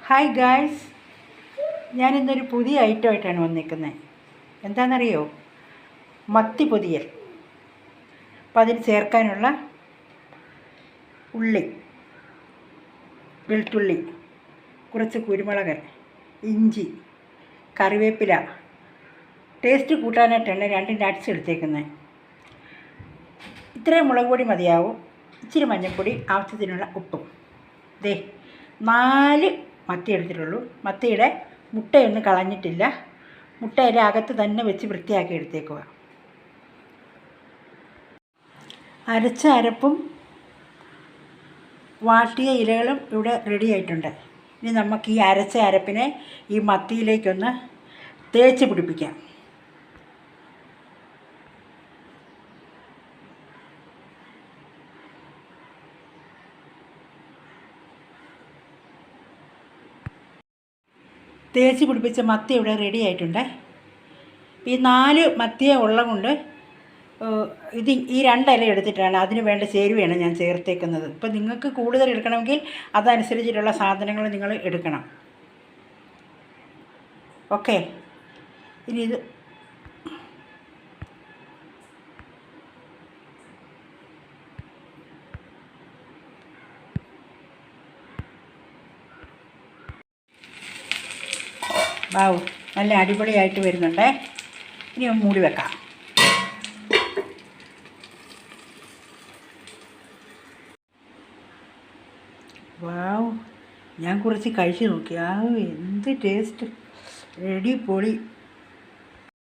Hi guys, ഞാനിന്നൊരു പുതിയ ഐറ്റമായിട്ടാണ് വന്നിരിക്കുന്നത്. എന്താണെന്നറിയോ? മത്തി പൊതിയൽ. അപ്പം അതിന് ചേർക്കാനുള്ള ഉള്ളി, വെളുത്തുള്ളി, കുറച്ച് കുരുമുളക്, ഇഞ്ചി, കറിവേപ്പില, ടേസ്റ്റ് കൂട്ടാനായിട്ടാണ് 2 നട്ട്സ് എടുത്തേക്കുന്നത്. ഇത്രയും മുളക് പൊടി മതിയാവും, ഇച്ചിരി മഞ്ഞൾപ്പൊടി, ആവശ്യത്തിനുള്ള ഉപ്പും. 4 മത്തി എടുത്തിട്ടുള്ളൂ. മത്തിയുടെ മുട്ടയൊന്നും കളഞ്ഞിട്ടില്ല. മുട്ടയുടെ അകത്ത് തന്നെ വെച്ച് വൃത്തിയാക്കി എടുത്തേക്കുക. അരച്ച അരപ്പും വാട്ടിയ ഇലകളും ഇവിടെ റെഡി ആയിട്ടുണ്ട്. ഇനി നമുക്ക് ഈ അരച്ച അരപ്പിനെ ഈ മത്തിയിലേക്കൊന്ന് തേച്ച് പിടിപ്പിക്കാം. തേച്ച് പിടിപ്പിച്ച മത്തി ഇവിടെ റെഡി ആയിട്ടുണ്ട്. ഈ 4 മത്തിയെ ഉള്ളതുകൊണ്ട് ഈ 2 ഇല എടുത്തിട്ടാണ് അതിന് വേണ്ട ചേരുവയാണ് ഞാൻ ചേർത്തേക്കുന്നത്. ഇപ്പം നിങ്ങൾക്ക് കൂടുതൽ എടുക്കണമെങ്കിൽ അതനുസരിച്ചിട്ടുള്ള സാധനങ്ങൾ നിങ്ങൾ എടുക്കണം. ഓക്കെ, ഇനി ഇത് വാവ്, നല്ല അടിപൊളിയായിട്ട് വരുന്നുണ്ട്. ഇനി മൂടി വെക്കാം. വാവ്, ഞാൻ കുറച്ച് കഴിച്ച് നോക്കി. എന്ത് ടേസ്റ്റ്! റെഡി പൊളി.